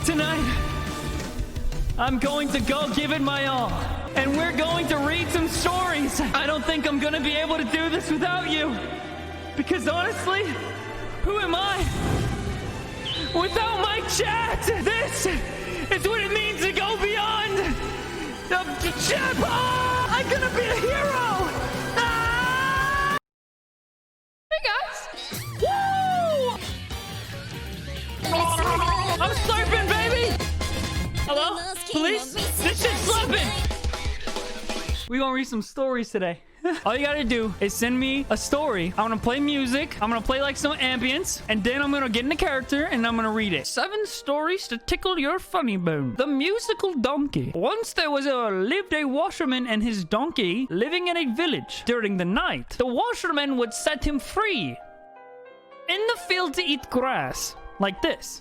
Tonight, I'm going to go give it my all. And we're going to read some stories. I don't think I'm going to be able to do this without you. Because honestly, who am I without my chat? This is what it means to go beyond the chat. Oh, I'm going to be a hero. Ah! Hey, guys. Woo! I'm slurping, baby. Hello? Police? This shit's slapping! We gonna read some stories today. All you gotta do is send me a story. I'm gonna play music. I'm gonna play like some ambience. And then I'm gonna get in the character and I'm gonna read it. 7 stories to tickle your funny bone. The musical donkey. Once there lived a washerman and his donkey living in a village. During the night, the washerman would set him free in the field to eat grass. Like this.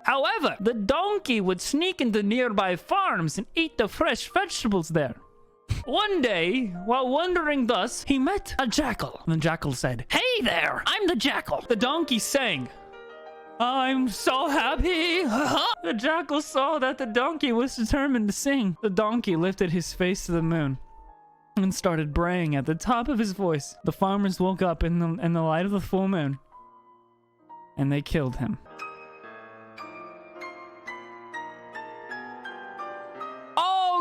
However, the donkey would sneak into nearby farms and eat the fresh vegetables there. One day, while wandering thus, he met a jackal. The jackal said, "Hey there, I'm the jackal." The donkey sang, "I'm so happy." The jackal saw that the donkey was determined to sing. The donkey lifted his face to the moon and started braying at the top of his voice. The farmers woke up in the light of the full moon, and they killed him.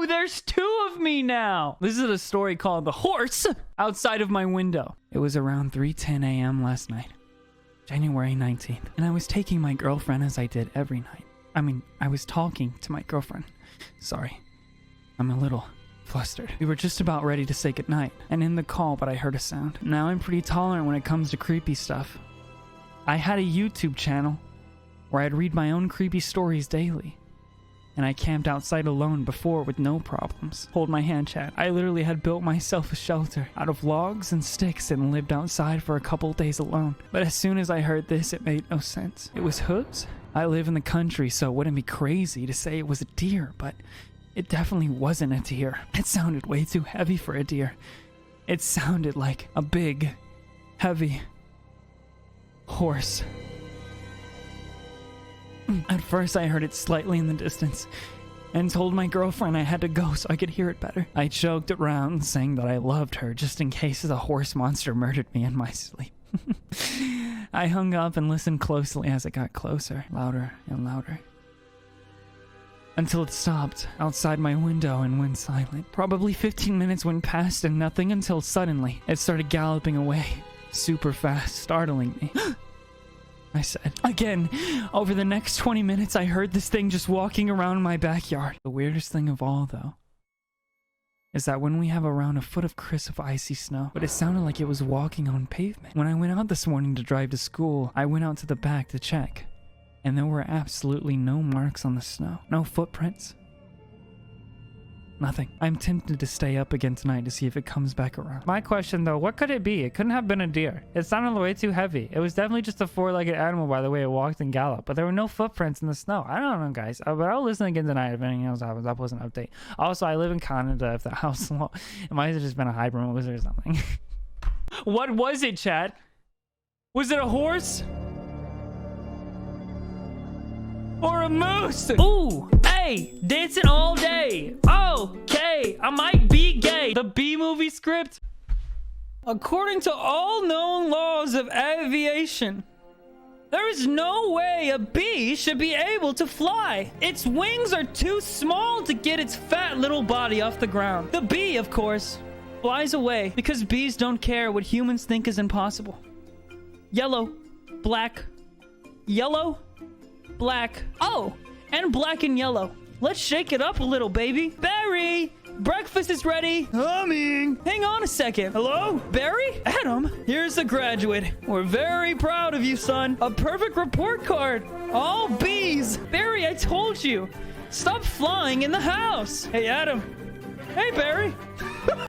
There's 2 of me now. This is a story called The Horse Outside of My Window. It was around 3:10 a.m. last night, January 19th, and I was taking my girlfriend as I did every night. I was talking to my girlfriend. Sorry, I'm a little flustered. We were just about ready to say goodnight and end the call, but I heard a sound. Now I'm pretty tolerant when it comes to creepy stuff. I had a YouTube channel where I'd read my own creepy stories daily. And I camped outside alone before with no problems. Hold my hand, chat. I literally had built myself a shelter out of logs and sticks and lived outside for a couple days alone. But as soon as I heard this, it made no sense. It was hooves? I live in the country, so it wouldn't be crazy to say it was a deer, but it definitely wasn't a deer. It sounded way too heavy for a deer. It sounded like a big, heavy horse. At first, I heard it slightly in the distance and told my girlfriend I had to go so I could hear it better. I joked around saying that I loved her just in case the horse monster murdered me in my sleep. I hung up and listened closely as it got closer, louder and louder, until it stopped outside my window and went silent. Probably 15 minutes went past and nothing until suddenly it started galloping away, super fast, startling me. I said. Again, over the next 20 minutes, I heard this thing just walking around my backyard. The weirdest thing of all, though, is that when we have around a foot of crisp, icy snow, but it sounded like it was walking on pavement. When I went out this morning to drive to school, I went out to the back to check, and there were absolutely no marks on the snow. No footprints. Nothing. I'm tempted to stay up again tonight to see if it comes back around. My question though, what could it be? It couldn't have been a deer. It sounded way too heavy. It was definitely just a 4-legged animal by the way it walked and galloped, but there were no footprints in the snow. I don't know, guys, but I'll listen again tonight if anything else happens. I'll post an update. Also, I live in Canada. If the house it might have just been a hibernate or something. What was it, chat? Was it a horse? Or a moose? Ooh, hey, dancing all day. Okay, I might be gay. The B-movie script. According to all known laws of aviation, there is no way a bee should be able to fly. Its wings are too small to get its fat little body off the ground. The bee, of course, flies away because bees don't care what humans think is impossible. Yellow, black, yellow, black. Oh, and black and yellow. Let's shake it up a little, baby. Barry, breakfast is ready. Coming. Hang on a second. Hello? Barry? Adam, here's the graduate. We're very proud of you, son. A perfect report card. All B's. Barry, I told you. Stop flying in the house. Hey, Adam. Hey, Barry.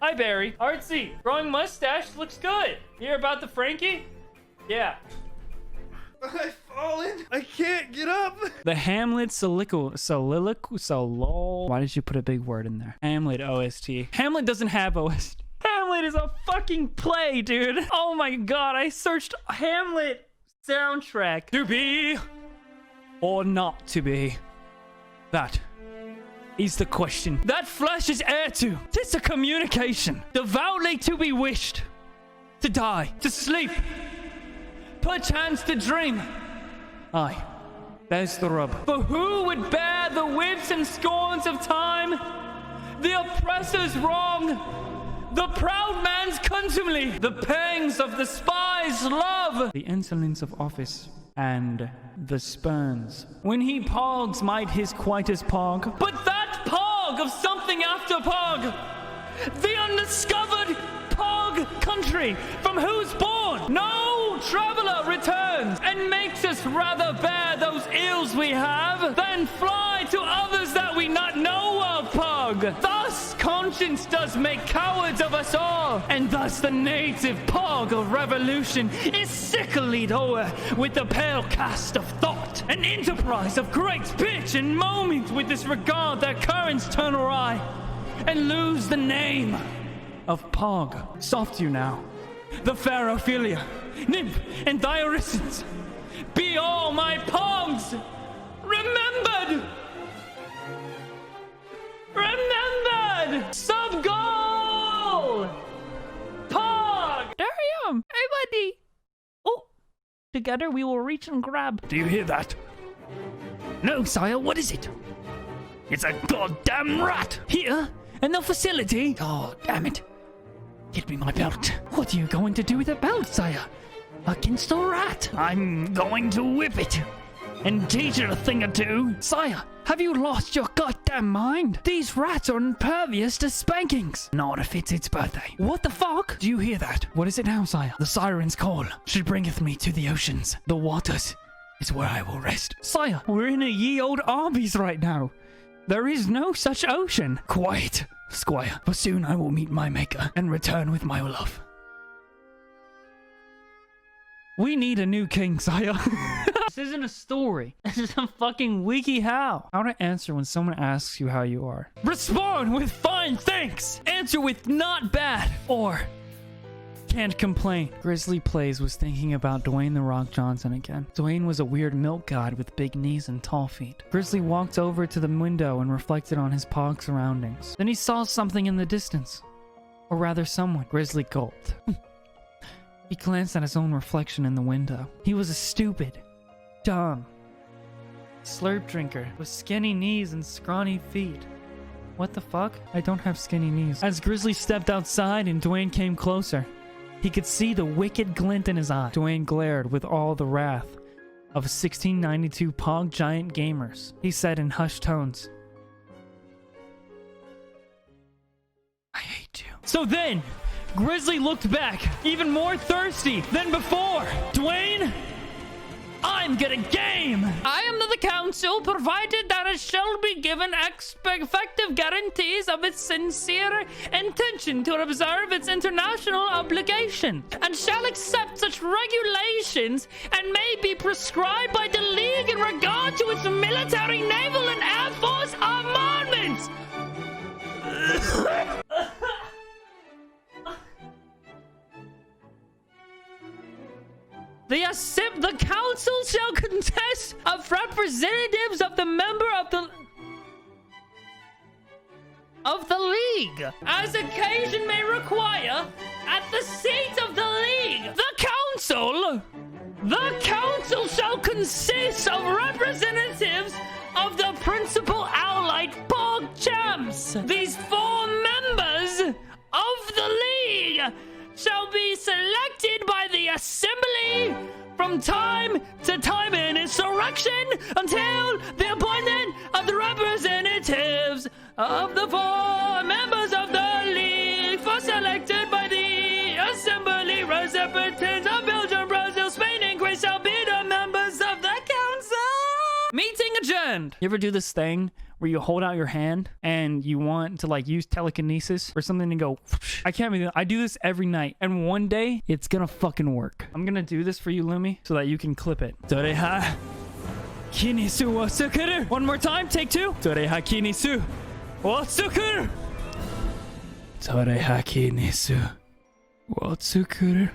Hi, Barry. Artsy. Growing mustache looks good. You hear about the Frankie? Yeah. I've fallen. I can't get up. The Hamlet Why did you put a big word in there? Hamlet OST. Hamlet doesn't have OST. Hamlet is a fucking play, dude. Oh my god, I searched Hamlet soundtrack to be or not to be? That is the question. That flesh is heir to. 'Tis a communication, devoutly to be wished. To die, to sleep, perchance to dream. Aye, there's the rub. For who would bear the whips and scorns of time, the oppressor's wrong, the proud man's contumely, the pangs of the spy's love, the insolence of office, and the spurns? When he pogs, might his quietus pog, but that pog of something after pog, the undiscovered pog country, from whose bourne no traveler returns, and makes us rather bear those ills we have than fly to others that we not know of, pog. Thus conscience does make cowards of us all, and thus the native pog of revolution is sicklied o'er with the pale cast of thought and enterprise of great pitch and moment, with this regard their currents turn awry and lose the name of pog. Soft you now, the fair Ophelia, nymph and Diorysons, be all my pogs remembered. Remembered! Sub-goal! Pog! There I am! Hey, buddy! Oh! Together we will reach and grab. Do you hear that? No, sire, what is it? It's a goddamn rat! Here? In the facility? Oh, damn it. Give me my belt. What are you going to do with a belt, sire? Against a rat? I'm going to whip it and teach it a thing or two. Sire, have you lost your goddamn mind? These rats are impervious to spankings. Not if it's its birthday. What the fuck? Do you hear that? What is it now, sire? The siren's call. She bringeth me to the oceans. The waters is where I will rest. Sire, we're in a ye old Arby's right now. There is no such ocean. Quiet, squire, for soon I will meet my maker and return with my love. We need a new king, sire. This isn't a story. This is a fucking wiki how. How to answer when someone asks you how you are. Respond with fine thanks. Answer with not bad. Or can't complain. Grizzly Plays was thinking about Dwayne the Rock Johnson again. Dwayne was a weird milk god with big knees and tall feet. Grizzly walked over to the window and reflected on his pog surroundings. Then he saw something in the distance. Or rather someone. Grizzly gulped. He glanced at his own reflection in the window. He was a stupid, dumb slurp drinker with skinny knees and scrawny feet. What the fuck? I don't have skinny knees. As Grizzly stepped outside and Dwayne came closer, he could see the wicked glint in his eye. Dwayne glared with all the wrath of 1692 Pog giant gamers. He said in hushed tones, I hate you. So then, Grizzly looked back, even more thirsty than before. Dwayne, I'm gonna game. I am the council, provided that it shall be given effective guarantees of its sincere intention to observe its international obligation, and shall accept such regulations and may be prescribed by the League in regard to its military, naval, and air force armaments. The council shall contest of representatives of the member of the league, as occasion may require, at the seat of the league. The council shall consist of representatives of the principal allied Pog champs. These 4 members of the league shall be selected by the assembly from time to time in insurrection until the appointment of the representatives of the 4 members of the league, first selected by the assembly. Representatives of Belgium, Brazil, Spain, and Greece shall be the members of the council. Meeting adjourned. You ever do this thing where you hold out your hand and you want to like use telekinesis or something to go whoosh? I can't believe I do this every night, and one day it's gonna fucking work. I'm gonna do this for you, Lumi, so that you can clip it. Toreha kinisu wa sukuru. One more time, take 2. Toreha kinisu wa sukuru. Toreha kinisu wa sukuru.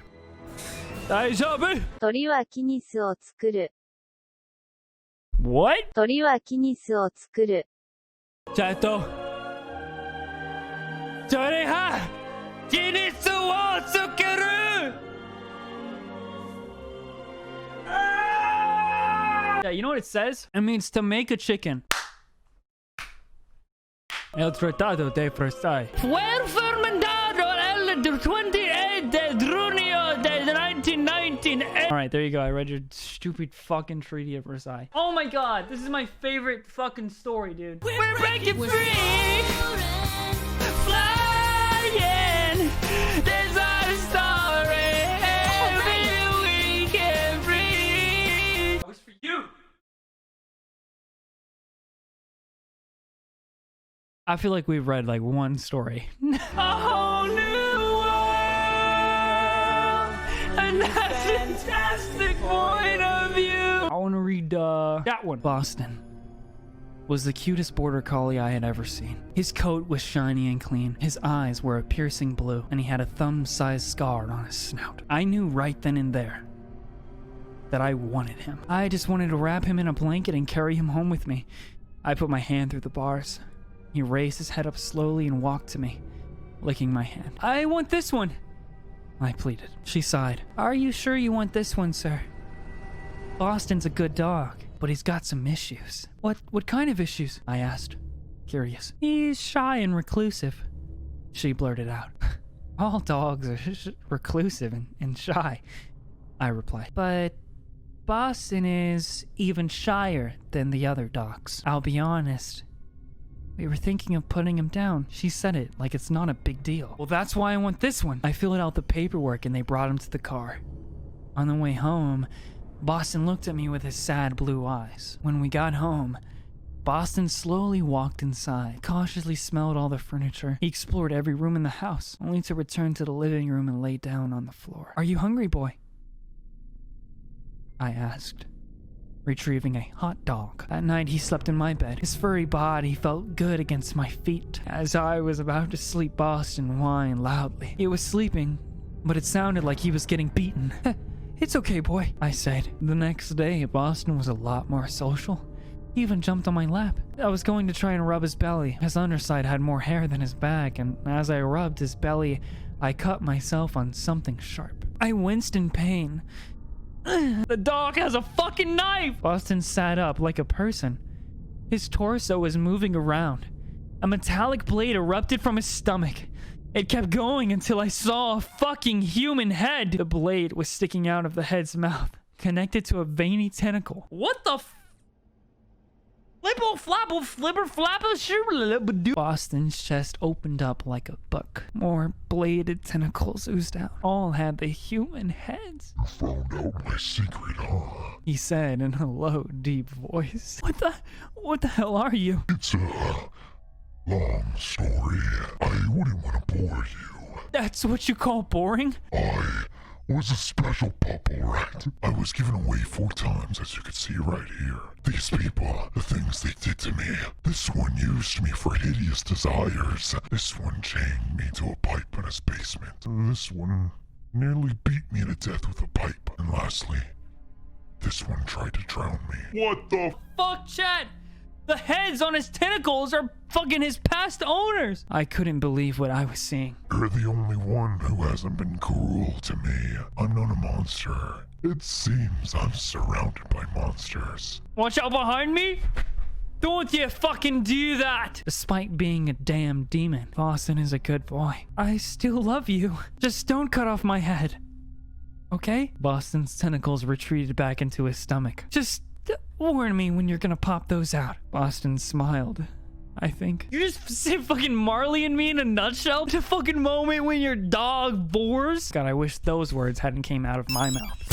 Daijoubu. 鳥はキニスを作る。What? 鳥はギニスを作る。 Chato. Toreha! Ginisu wo tsukuru! Yeah, you know what it says? It means to make a chicken. El Tratado de Versailles. Fue fermentado el 28 de junio de 1919. Alright, there you go. I read your stupid fucking Treaty of Versailles. Oh my god, this is my favorite fucking story, dude. We're breaking free! Flying! There's our story! Every week, every... That was for you! I feel like we've read like one story. A whole new world! A fantastic point of view! I want to read that one. Boston was the cutest border collie I had ever seen. His coat was shiny and clean. His eyes were a piercing blue, and he had a thumb-sized scar on his snout. I knew right then and there that I wanted him. I just wanted to wrap him in a blanket and carry him home with me. I put my hand through the bars. He raised his head up slowly and walked to me, licking my hand. I want this one, I pleaded. She sighed. Are you sure you want this one, sir? Boston's a good dog, but he's got some issues. What kind of issues? I asked, curious. He's shy and reclusive, she blurted out. All dogs are reclusive and shy, I replied. But Boston is even shyer than the other dogs. I'll be honest. We were thinking of putting him down. She said it like it's not a big deal. Well, that's why I want this one. I filled out the paperwork and they brought him to the car. On the way home, Boston looked at me with his sad blue eyes. When we got home, Boston slowly walked inside, cautiously smelled all the furniture. He explored every room in the house, only to return to the living room and lay down on the floor. Are you hungry, boy? I asked, retrieving a hot dog. That night he slept in my bed. His furry body felt good against my feet. As I was about to sleep, Boston whined loudly. He was sleeping, but it sounded like he was getting beaten. It's okay, boy, I said. The next day, Boston was a lot more social. He even jumped on my lap. I was going to try and rub his belly. His underside had more hair than his back, and as I rubbed his belly, I cut myself on something sharp. I winced in pain. The dog has a fucking knife! Boston sat up like a person. His torso was moving around. A metallic blade erupted from his stomach. It kept going until I saw a fucking human head. The blade was sticking out of the head's mouth, connected to a veiny tentacle. What the Flipple flapple flipper flapper shoo. Boston's chest opened up like a book. More bladed tentacles oozed out. All had the human heads. You found out my secret, huh? He said in a low, deep voice. What the hell are you? It's a long story. I wouldn't want to bore you. That's what you call boring? I was a special pup, alright? I was given away 4 times, as you can see right here. These people, the things they did to me. This one used me for hideous desires. This one chained me to a pipe in his basement. This one nearly beat me to death with a pipe. And lastly, this one tried to drown me. What the fuck, Chad? The heads on his tentacles are fucking his past owners. I couldn't believe what I was seeing. You're the only one who hasn't been cruel to me. I'm not a monster. It seems I'm surrounded by monsters. Watch out behind me. Don't you fucking do that. Despite being a damn demon, Boston is a good boy. I still love you. Just don't cut off my head. Okay? Boston's tentacles retreated back into his stomach. Just warn me when you're gonna pop those out. Boston smiled, I think. You just said fucking Marley and me in a nutshell? The fucking moment when your dog bores? God, I wish those words hadn't came out of my mouth.